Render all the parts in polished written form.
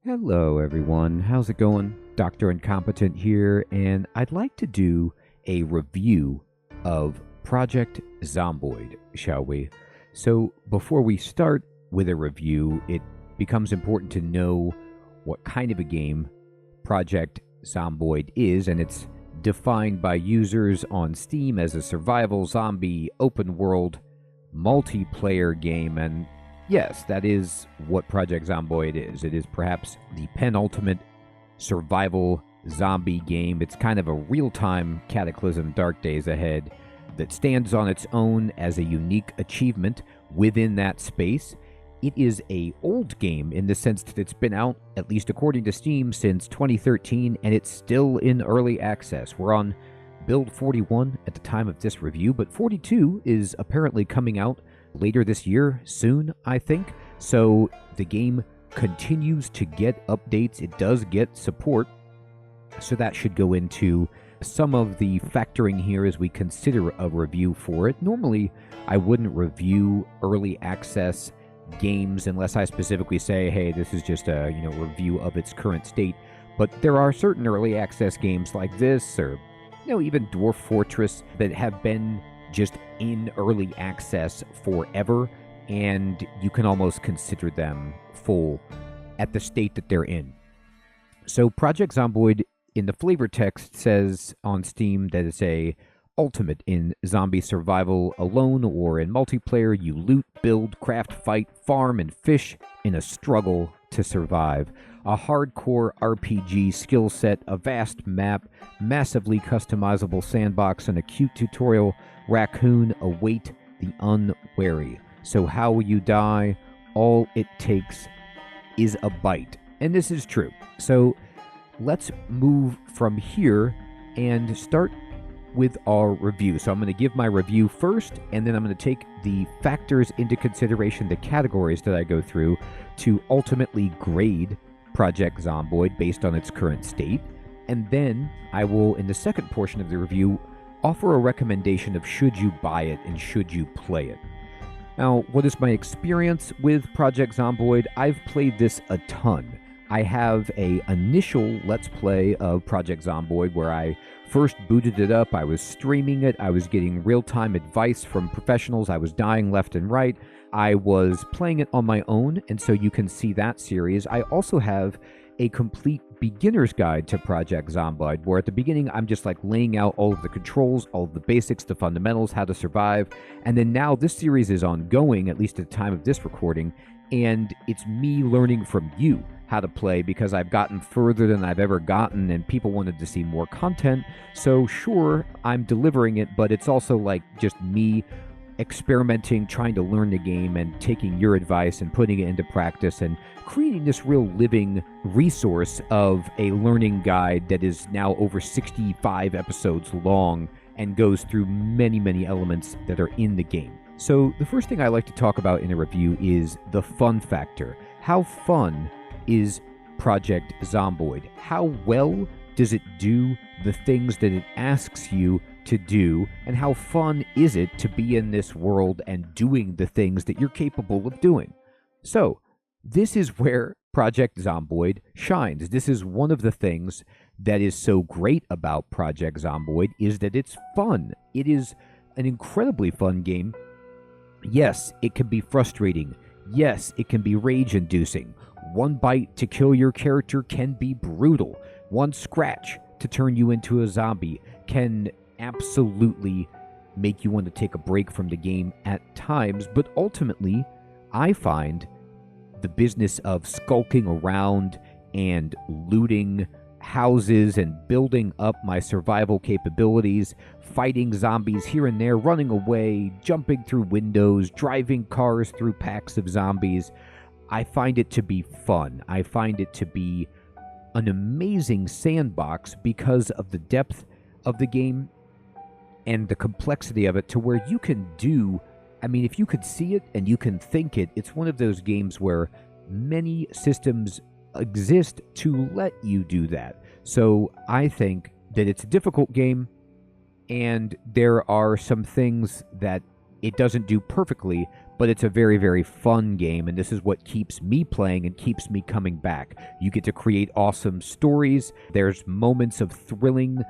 Hello, everyone. How's it going? Dr. Incompetent here, and I'd like to do a review of Project Zomboid, shall we? So, before we start with a review, it becomes important to know what kind of a game Project Zomboid is, and it's defined by users on Steam as a survival zombie open world multiplayer game. And yes, that is what Project Zomboid is. It is perhaps the penultimate survival zombie game. It's kind of a real-time Cataclysm Dark Days Ahead that stands on its own as a unique achievement within that space. It is a old game in the sense that it's been out, at least according to Steam, since 2013, and it's still in early access. We're on build 41 at the time of this review, but 42 is apparently coming out later this year, soon, I think. So the game continues to get updates. It does get support, so that should go into some of the factoring here as we consider a review for it. Normally, I wouldn't review early access games unless I specifically say, hey, this is just a review of its current state. But there are certain early access games like this, or even Dwarf Fortress, that have been just in early access forever, and you can almost consider them full at the state that they're in. So Project Zomboid in the flavor text says on Steam that it's a ultimate in zombie survival alone or in multiplayer. You loot, build, craft, fight, farm, and fish in a struggle to survive. A hardcore RPG skill set, a vast map, massively customizable sandbox, and a cute tutorial raccoon await the unwary. So how will you die? All it takes is a bite. And this is true. So let's move from here and start with our review. So I'm going to give my review first, and then I'm going to take the factors into consideration, the categories that I go through to ultimately grade Project Zomboid based on its current state. And then I will, in the second portion of the review, offer a recommendation of should you buy it and should you play it. Now, what is my experience with Project Zomboid? I've played this a ton. I have a initial Let's Play of Project Zomboid where I first booted it up. I was streaming it. I was getting real-time advice from professionals. I was dying left and right. I was playing it on my own, and so you can see that series. I also have a complete beginner's guide to Project Zomboid, where at the beginning I'm just like laying out all of the controls, all of the basics, the fundamentals, how to survive. And then now this series is ongoing, at least at the time of this recording, and it's me learning from you how to play because I've gotten further than I've ever gotten and people wanted to see more content. So sure, I'm delivering it, but it's also like just me experimenting, trying to learn the game and taking your advice and putting it into practice and creating this real living resource of a learning guide that is now over 65 episodes long and goes through many, many elements that are in the game. So the first thing I like to talk about in a review is the fun factor. How fun is Project Zomboid? How well does it do the things that it asks you to do, and how fun is it to be in this world and doing the things that you're capable of doing? So, this is where Project Zomboid shines. This is one of the things that is so great about Project Zomboid, is that it's fun. It is an incredibly fun game. Yes, it can be frustrating. Yes, it can be rage-inducing. One bite to kill your character can be brutal. One scratch to turn you into a zombie can absolutely make you want to take a break from the game at times. But ultimately, I find the business of skulking around and looting houses and building up my survival capabilities, fighting zombies here and there, running away, jumping through windows, driving cars through packs of zombies, I find it to be fun. I find it to be an amazing sandbox because of the depth of the game and the complexity of it, to where you can do, if you could see it and you can think it, it's one of those games where many systems exist to let you do that. So I think that it's a difficult game, and there are some things that it doesn't do perfectly, but it's a very, very fun game, and this is what keeps me playing and keeps me coming back. You get to create awesome stories. There's moments of thrilling,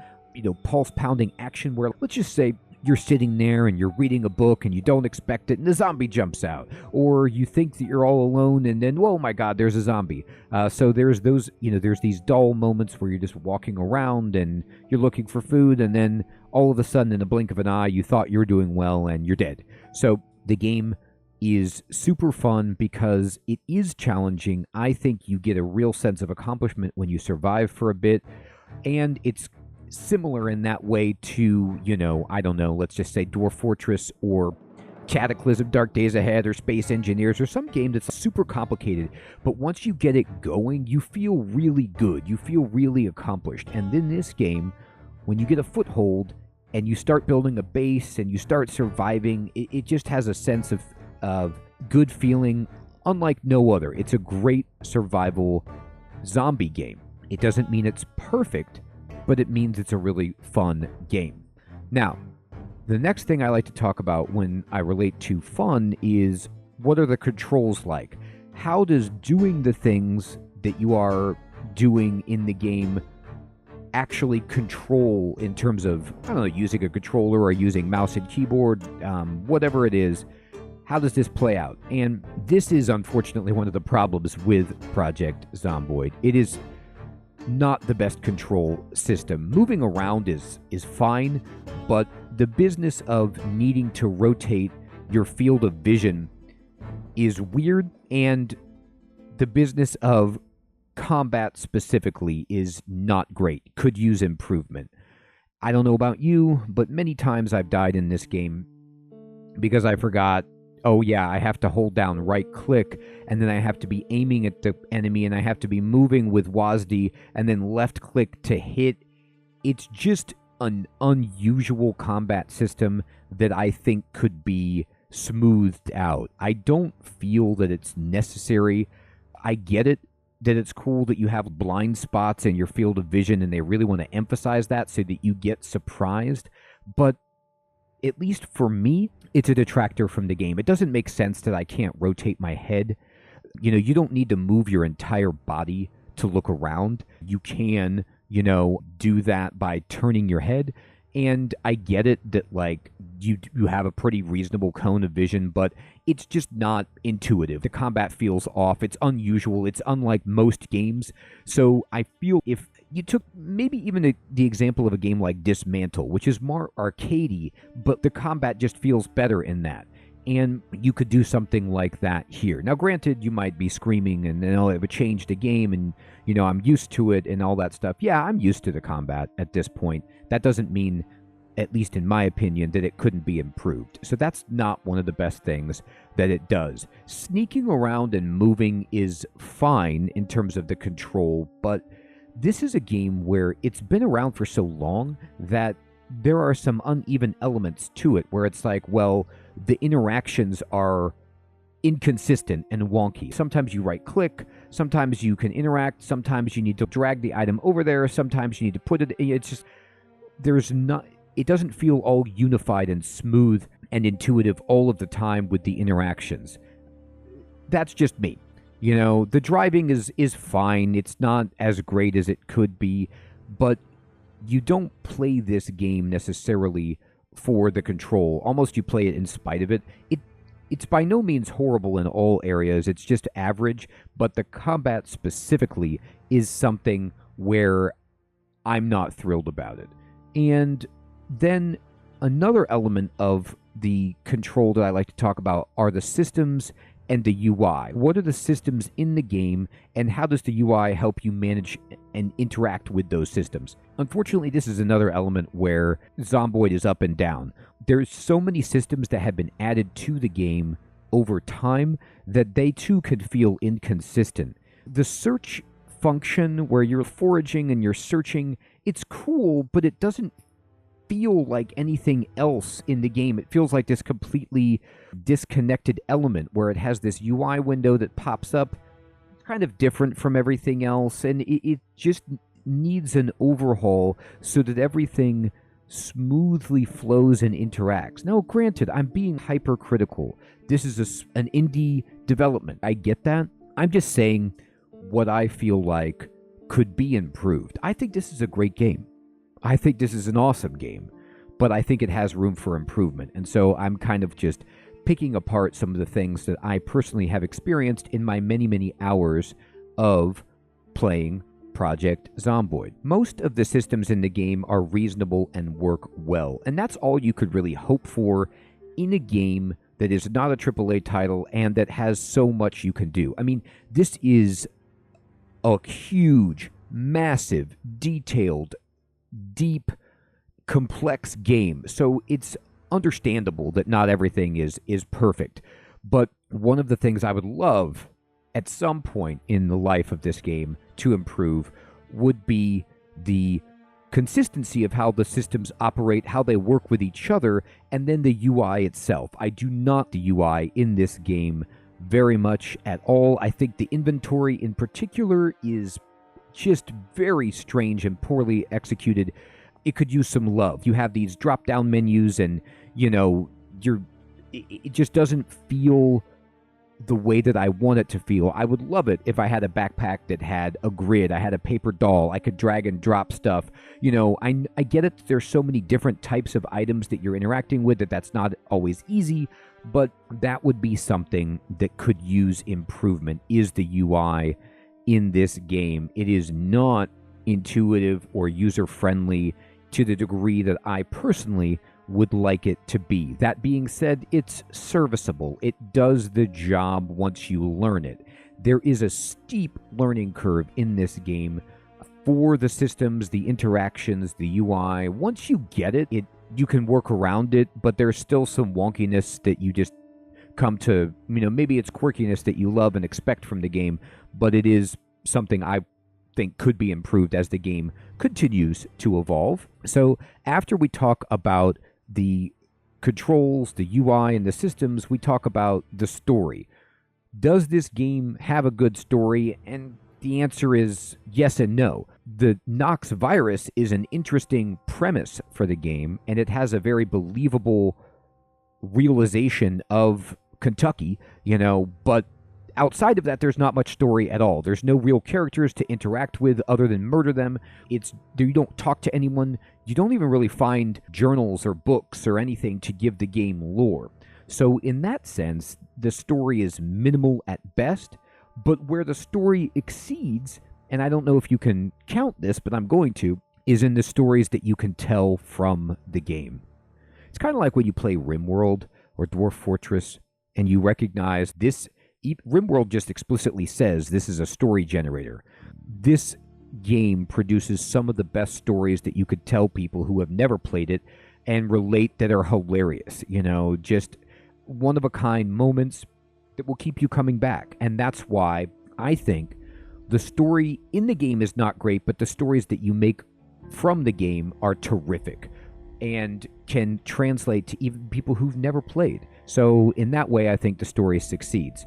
pulse-pounding action where, let's just say, you're sitting there and you're reading a book and you don't expect it and a zombie jumps out. Or you think that you're all alone and then, oh my God, there's a zombie. So there's those, there's these dull moments where you're just walking around and you're looking for food, and then all of a sudden, in the blink of an eye, you thought you were doing well and you're dead. So the game is super fun because it is challenging. I think you get a real sense of accomplishment when you survive for a bit, and it's similar in that way to, I don't know, let's just say Dwarf Fortress or Cataclysm, Dark Days Ahead, or Space Engineers, or some game that's super complicated, but once you get it going, you feel really good. You feel really accomplished. And in this game, when you get a foothold and you start building a base and you start surviving, it just has a sense of good feeling unlike no other. It's a great survival zombie game. It doesn't mean it's perfect, but it means it's a really fun game. Now, the next thing I like to talk about when I relate to fun is, what are the controls like? How does doing the things that you are doing in the game actually control in terms of, I don't know, using a controller or using mouse and keyboard, whatever it is? How does this play out? And this is unfortunately one of the problems with Project Zomboid. It is not the best control system. Moving around is fine, but the business of needing to rotate your field of vision is weird, and the business of combat specifically is not great. Could use improvement. I don't know about you, but many times I've died in this game because I forgot, oh yeah, I have to hold down right click, and then I have to be aiming at the enemy, and I have to be moving with WASD, and then left click to hit. It's just an unusual combat system that I think could be smoothed out. I don't feel that it's necessary. I get it that it's cool that you have blind spots in your field of vision, and they really want to emphasize that so that you get surprised, but at least for me, it's a detractor from the game. It doesn't make sense that I can't rotate my head. You don't need to move your entire body to look around. You can, do that by turning your head. And I get it that, you have a pretty reasonable cone of vision, but it's just not intuitive. The combat feels off. It's unusual. It's unlike most games. So I feel if you took maybe even the example of a game like Dismantle, which is more arcadey, but the combat just feels better in that. And you could do something like that here. Now, granted, you might be screaming and it would change the game and, I'm used to it and all that stuff. Yeah, I'm used to the combat at this point. That doesn't mean, at least in my opinion, that it couldn't be improved. So that's not one of the best things that it does. Sneaking around and moving is fine in terms of the control, but this is a game where it's been around for so long that there are some uneven elements to it where it's like, well, the interactions are inconsistent and wonky. Sometimes you right click, sometimes you can interact, sometimes you need to drag the item over there, sometimes you need to put it, it's just, it doesn't feel all unified and smooth and intuitive all of the time with the interactions. That's just me. The driving is fine. It's not as great as it could be, but you don't play this game necessarily for the control. Almost you play it in spite of it. It's by no means horrible in all areas. It's just average, but the combat specifically is something where I'm not thrilled about it. And then another element of the control that I like to talk about are the systems and the UI. What are the systems in the game, and how does the UI help you manage and interact with those systems? Unfortunately, this is another element where Zomboid is up and down. There's so many systems that have been added to the game over time that they too could feel inconsistent. The search function where you're foraging and you're searching, it's cool, but it doesn't feel like anything else in the game. It feels like this completely disconnected element where it has this UI window that pops up. It's kind of different from everything else, and it just needs an overhaul so that everything smoothly flows and interacts. Now, granted, I'm being hypercritical. this is an indie development. I get that. I'm just saying what I feel like could be improved. I think this is a great game. I think this is an awesome game, but I think it has room for improvement. And so I'm kind of just picking apart some of the things that I personally have experienced in my many, many hours of playing Project Zomboid. Most of the systems in the game are reasonable and work well, and that's all you could really hope for in a game that is not a AAA title and that has so much you can do. I mean, this is a huge, massive, detailed, deep, complex game. So it's understandable that not everything is perfect. But one of the things I would love at some point in the life of this game to improve would be the consistency of how the systems operate, how they work with each other, and then the UI itself. I do not the UI in this game very much at all. I think the inventory in particular is just very strange and poorly executed. It could use some love. You have these drop-down menus and, it just doesn't feel the way that I want it to feel. I would love it if I had a backpack that had a grid. I had a paper doll. I could drag and drop stuff. I get it. There's so many different types of items that you're interacting with that's not always easy, but that would be something that could use improvement, is the UI in this game. It is not intuitive or user-friendly to the degree that I personally would like it to be. That being said, it's serviceable. It does the job once you learn it. There is a steep learning curve in this game for the systems, the interactions, the UI. Once you get it, you can work around it, but there's still some wonkiness that you just come to, maybe it's quirkiness that you love and expect from the game, but it is something I think could be improved as the game continues to evolve. So after we talk about the controls, the UI, and the systems, we talk about the story. Does this game have a good story? And the answer is yes and no. The Nox virus is an interesting premise for the game, and it has a very believable realization of Kentucky, but outside of that, there's not much story at all. There's no real characters to interact with other than murder them. You don't talk to anyone. You don't even really find journals or books or anything to give the game lore. So in that sense, the story is minimal at best, but where the story exceeds, and I don't know if you can count this, but I'm going to, is in the stories that you can tell from the game. It's kind of like when you play RimWorld or Dwarf Fortress, and you recognize this. RimWorld just explicitly says this is a story generator. This game produces some of the best stories that you could tell people who have never played it and relate, that are hilarious. Just one-of-a-kind moments that will keep you coming back. And that's why I think the story in the game is not great, but the stories that you make from the game are terrific and can translate to even people who've never played. So in that way, I think the story succeeds.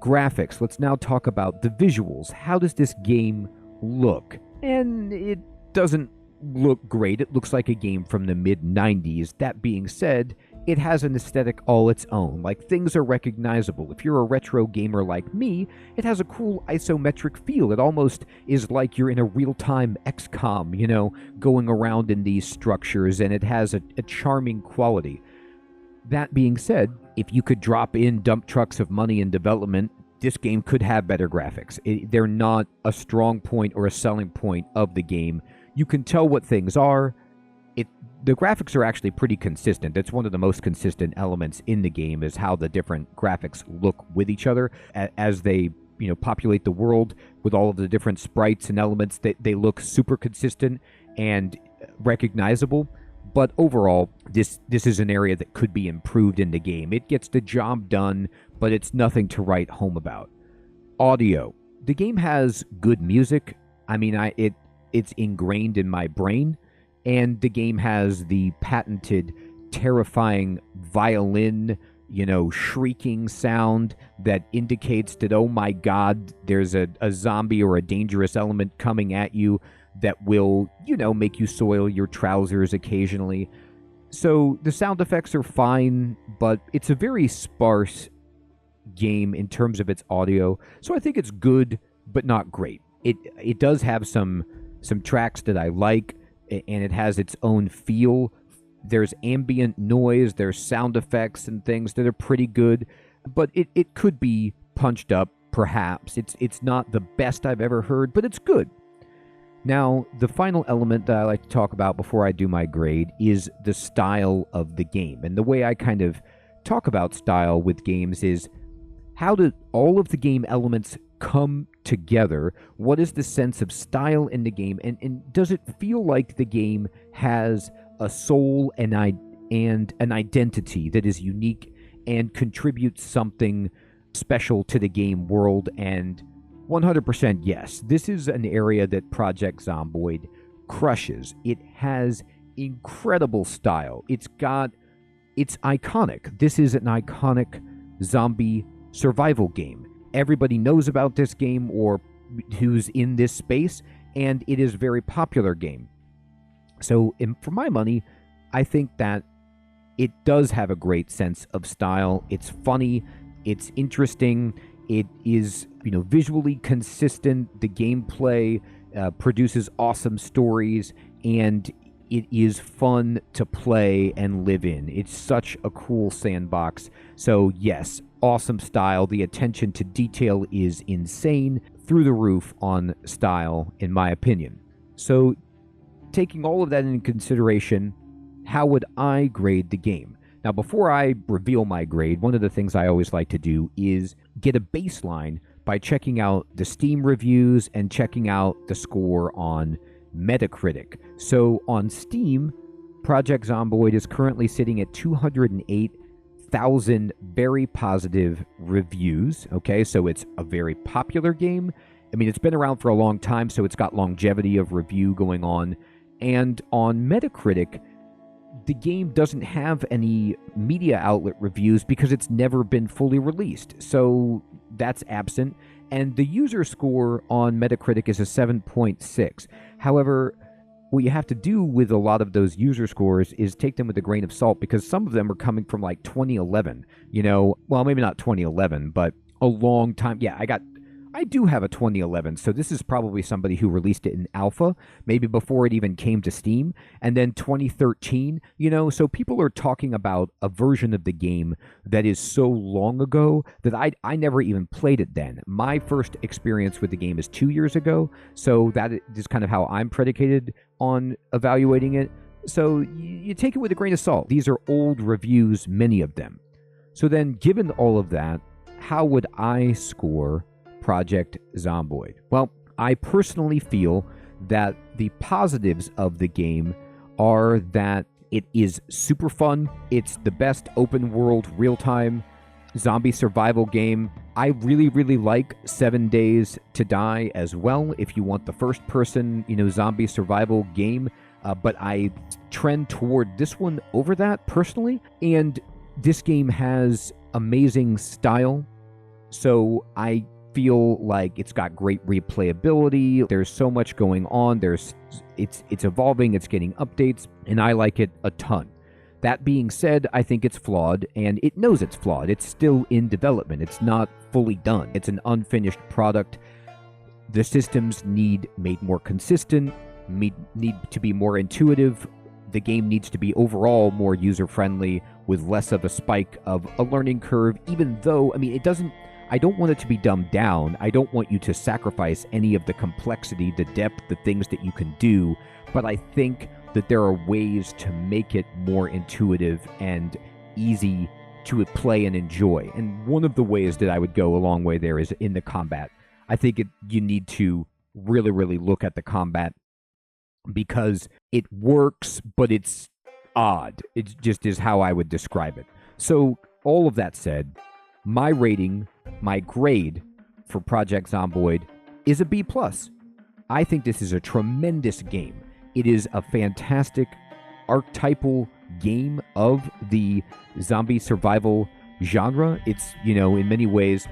Graphics. Let's now talk about the visuals. How does this game look? And it doesn't look great. It looks like a game from the mid-90s. That being said, it has an aesthetic all its own. Like, things are recognizable. If you're a retro gamer like me, it has a cool isometric feel. It almost is like you're in a real-time XCOM, going around in these structures, and it has a charming quality. That being said, if you could drop in dump trucks of money in development, this game could have better graphics. They're not a strong point or a selling point of the game. You can tell what things are. The graphics are actually pretty consistent. That's one of the most consistent elements in the game, is how the different graphics look with each other as they populate the world with all of the different sprites and elements. They look super consistent and recognizable. But overall, this is an area that could be improved in the game. It gets the job done, but it's nothing to write home about. Audio. The game has good music. I mean, it's ingrained in my brain, and the game has the patented, terrifying violin, shrieking sound that indicates that, oh my God, there's a zombie or a dangerous element coming at you that will, make you soil your trousers occasionally. So the sound effects are fine, but it's a very sparse game in terms of its audio. So I think it's good, but not great. It does have some tracks that I like, and it has its own feel. There's ambient noise, there's sound effects and things that are pretty good, but it could be punched up, perhaps. It's not the best I've ever heard, but it's good. Now, the final element that I like to talk about before I do my grade is the style of the game. And the way I kind of talk about style with games is, how do all of the game elements come together? What is the sense of style in the game? And does it feel like the game has a soul and an identity that is unique and contributes something special to the game world? And 100% yes. This is an area that Project Zomboid crushes. It has incredible style. It's iconic. This is an iconic zombie survival game. Everybody knows about this game or who's in this space, and it is a very popular game. So, for my money, I think that it does have a great sense of style. It's funny, it's interesting, it is, visually consistent. The gameplay produces awesome stories, and it is fun to play and live in. It's such a cool sandbox. So yes, awesome style. The attention to detail is insane, through the roof on style, in my opinion. So taking all of that into consideration, how would I grade the game? Now, before I reveal my grade, one of the things I always like to do is get a baseline by checking out the Steam reviews and checking out the score on Metacritic. So on Steam, Project Zomboid is currently sitting at 208,000 very positive reviews. Okay, so it's a very popular game. I mean, it's been around for a long time, so it's got longevity of review going on. And on Metacritic, the game doesn't have any media outlet reviews because it's never been fully released. So that's absent. And the user score on Metacritic is a 7.6. However, what you have to do with a lot of those user scores is take them with a grain of salt, because some of them are coming from like 2011. Well, maybe not 2011, but a long time. Yeah, I do have a 2011, so this is probably somebody who released it in alpha, maybe before it even came to Steam, and then 2013, so people are talking about a version of the game that is so long ago that I never even played it then. My first experience with the game is 2 years ago, so that is kind of how I'm predicated on evaluating it. So you take it with a grain of salt. These are old reviews, many of them. So then, given all of that, how would I score Project Zomboid? Well, I personally feel that the positives of the game are that it is super fun. It's the best open world real-time zombie survival game. I really, really like 7 Days to Die as well, if you want the first person, zombie survival game. But I trend toward this one over that personally. And this game has amazing style. So I feel like it's got great replayability. There's so much going on. It's evolving, it's getting updates, and I like it a ton. That being said, I think it's flawed, and it knows it's flawed. It's still in development. It's not fully done. It's an unfinished product. The systems need made more consistent, need to be more intuitive. The game needs to be overall more user-friendly with less of a spike of a learning curve, even though, I don't want it to be dumbed down. I don't want you to sacrifice any of the complexity, the depth, the things that you can do, but I think that there are ways to make it more intuitive and easy to play and enjoy. And one of the ways that I would go a long way there is in the combat. I think you need to really, really look at the combat, because it works, but it's odd. It just is how I would describe it. So all of that said, my rating, my grade for Project Zomboid is a B+. I think this is a tremendous game. It is a fantastic archetypal game of the zombie survival genre. It's, in many ways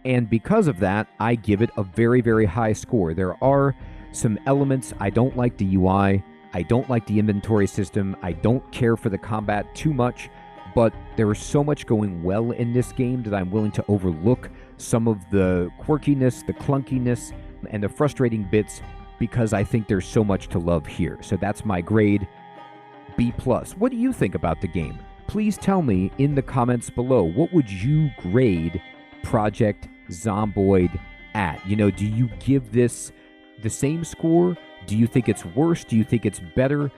and because of that, I give it a very, very high score. There are some elements I don't like. The UI I don't like the inventory system. I don't care for the combat too much, but there is so much going well in this game that I'm willing to overlook some of the quirkiness, the clunkiness, and the frustrating bits because I think there's so much to love here. So that's my grade, B+. What do you think about the game? Please tell me in the comments below, what would you grade Project Zomboid at? Do you give this the same score? Do you think it's worse? Do you think it's better?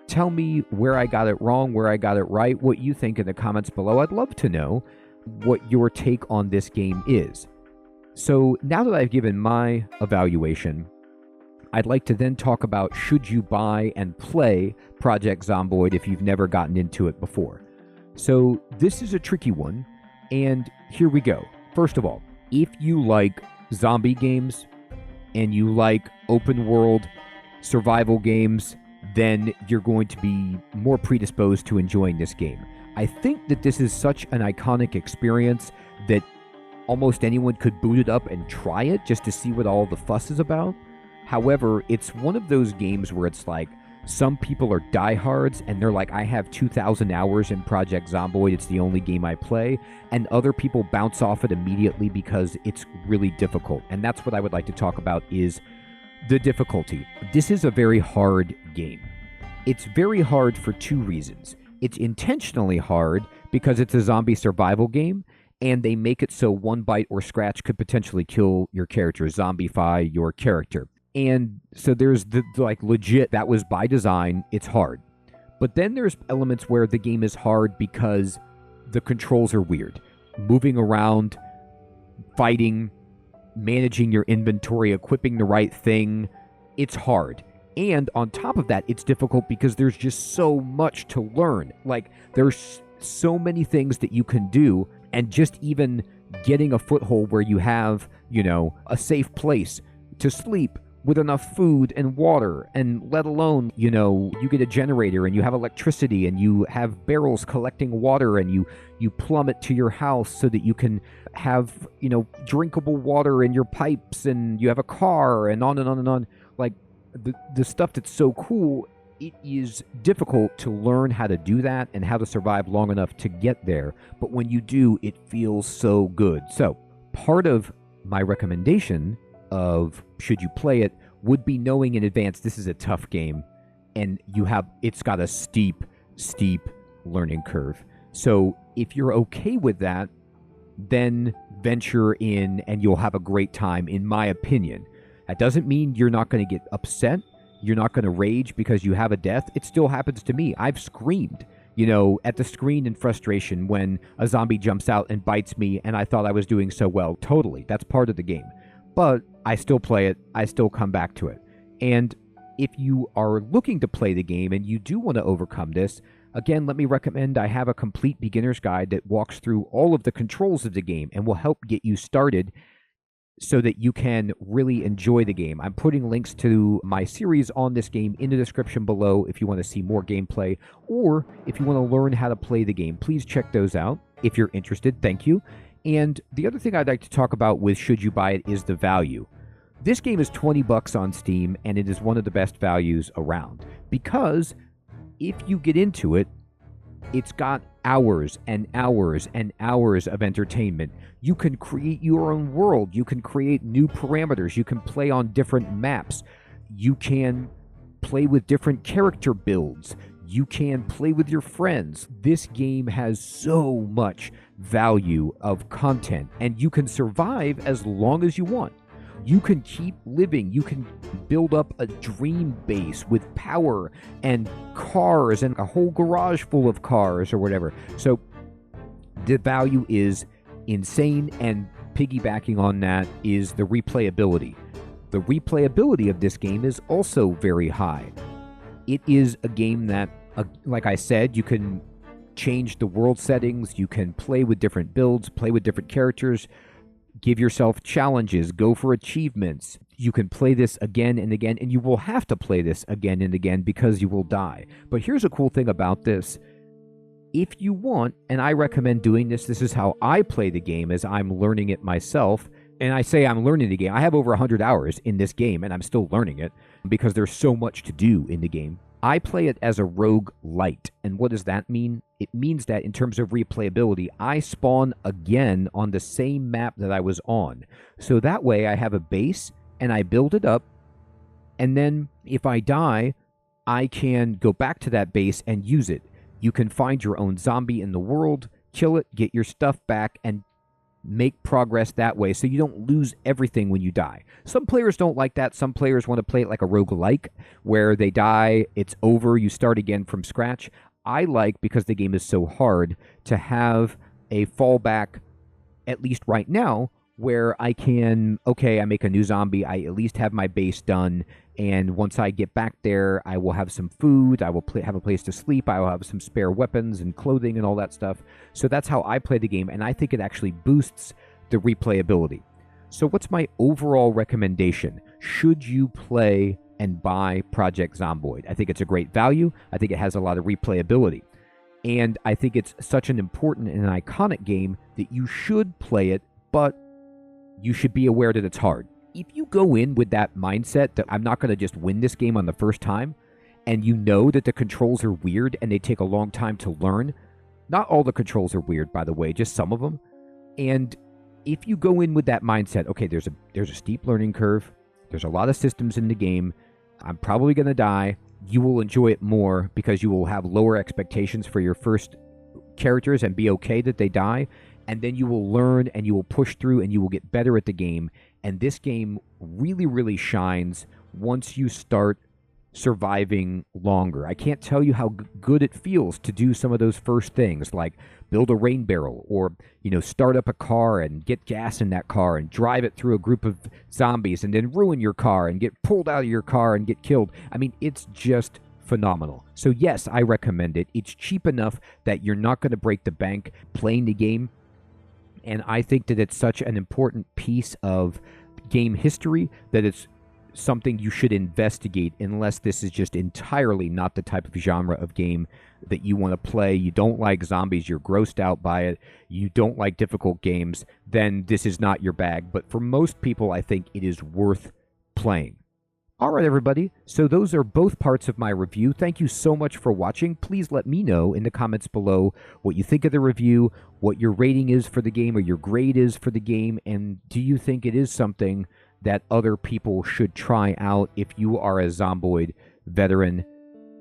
Tell me where I got it wrong, where I got it right, what you think in the comments below. I'd love to know what your take on this game is. So now that I've given my evaluation, I'd like to then talk about should you buy and play Project Zomboid if you've never gotten into it before. So this is a tricky one, and here we go. First of all, if you like zombie games and you like open world survival games, then you're going to be more predisposed to enjoying this game. I think that this is such an iconic experience that almost anyone could boot it up and try it just to see what all the fuss is about. However, it's one of those games where it's like some people are diehards and they're like, I have 2,000 hours in Project Zomboid, it's the only game I play, and other people bounce off it immediately because it's really difficult. And that's what I would like to talk about is the difficulty. This is a very hard game. It's very hard for two reasons. It's intentionally hard because it's a zombie survival game, and they make it so one bite or scratch could potentially kill your character, zombify your character. And so there's the legit, that was by design, it's hard. But then there's elements where the game is hard because the controls are weird. Moving around, fighting, managing your inventory, equipping the right thing, it's hard. And on top of that, it's difficult because there's just so much to learn. Like, there's so many things that you can do, and just even getting a foothold where you have, a safe place to sleep with enough food and water, and let alone, you get a generator and you have electricity and you have barrels collecting water and you plumb it to your house so that you can have, drinkable water in your pipes, and you have a car, and on and on and on. Like, the stuff that's so cool, it is difficult to learn how to do that and how to survive long enough to get there. But when you do, it feels so good. So part of my recommendation of should you play it would be knowing in advance this is a tough game, and it's got a steep learning curve. So if you're okay with that, then venture in and you'll have a great time, in my opinion. That doesn't mean you're not going to get upset. You're not going to rage because you have a death. It still happens to me. I've screamed, at the screen in frustration when a zombie jumps out and bites me and I thought I was doing so well. Totally. That's part of the game. But I still play it. I still come back to it. And if you are looking to play the game and you do want to overcome this, again, let me recommend I have a complete beginner's guide that walks through all of the controls of the game and will help get you started so that you can really enjoy the game. I'm putting links to my series on this game in the description below if you want to see more gameplay, or if you want to learn how to play the game. Please check those out if you're interested. Thank you. And the other thing I'd like to talk about with should you buy it is the value. This game is $20 on Steam, and it is one of the best values around because if you get into it, it's got hours and hours and hours of entertainment. You can create your own world. You can create new parameters. You can play on different maps. You can play with different character builds. You can play with your friends. This game has so much value of content, and you can survive as long as you want. You can keep living. You can build up a dream base with power and cars and a whole garage full of cars or whatever. So the value is insane, and piggybacking on that is the replayability. The replayability of this game is also very high. It is a game that, like I said, you can change the world settings, you can play with different builds, play with different characters, give yourself challenges, go for achievements. You can play this again and again, and you will have to play this again and again because you will die. But here's a cool thing about this. If you want, and I recommend doing this, this is how I play the game as I'm learning it myself. And I say I'm learning the game. I have over 100 hours in this game, and I'm still learning it because there's so much to do in the game. I play it as a rogue light. And what does that mean? It means that in terms of replayability, I spawn again on the same map that I was on. So that way I have a base and I build it up. And then if I die, I can go back to that base and use it. You can find your own zombie in the world, kill it, get your stuff back, and make progress that way so you don't lose everything when you die. Some players don't like that. Some players want to play it like a roguelike, where they die, it's over, you start again from scratch. I like, because the game is so hard, to have a fallback, at least right now, where I can, okay, I make a new zombie, I at least have my base done, and once I get back there, I will have some food, I will have a place to sleep, I will have some spare weapons and clothing and all that stuff. So that's how I play the game, and I think it actually boosts the replayability. So what's my overall recommendation? Should you play and buy Project Zomboid? I think it's a great value. I think it has a lot of replayability. And I think it's such an important and an iconic game that you should play it, but you should be aware that it's hard. If you go in with that mindset that I'm not going to just win this game on the first time, and you know that the controls are weird and they take a long time to learn, not all the controls are weird, by the way, just some of them. And if you go in with that mindset, okay, there's a steep learning curve, there's a lot of systems in the game, I'm probably going to die, you will enjoy it more because you will have lower expectations for your first characters and be okay that they die. And then you will learn and you will push through and you will get better at the game. And this game really, really shines once you start surviving longer. I can't tell you how good it feels to do some of those first things, like build a rain barrel, or start up a car and get gas in that car and drive it through a group of zombies and then ruin your car and get pulled out of your car and get killed. I mean, it's just phenomenal. So yes, I recommend it. It's cheap enough that you're not going to break the bank playing the game. And I think that it's such an important piece of game history that it's something you should investigate, unless this is just entirely not the type of genre of game that you want to play. You don't like zombies, you're grossed out by it, you don't like difficult games, then this is not your bag. But for most people, I think it is worth playing. All right, everybody. So those are both parts of my review. Thank you so much for watching. Please let me know in the comments below what you think of the review, what your rating is for the game or your grade is for the game, and do you think it is something that other people should try out if you are a Zomboid veteran.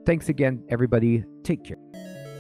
Thanks again, everybody. Take care.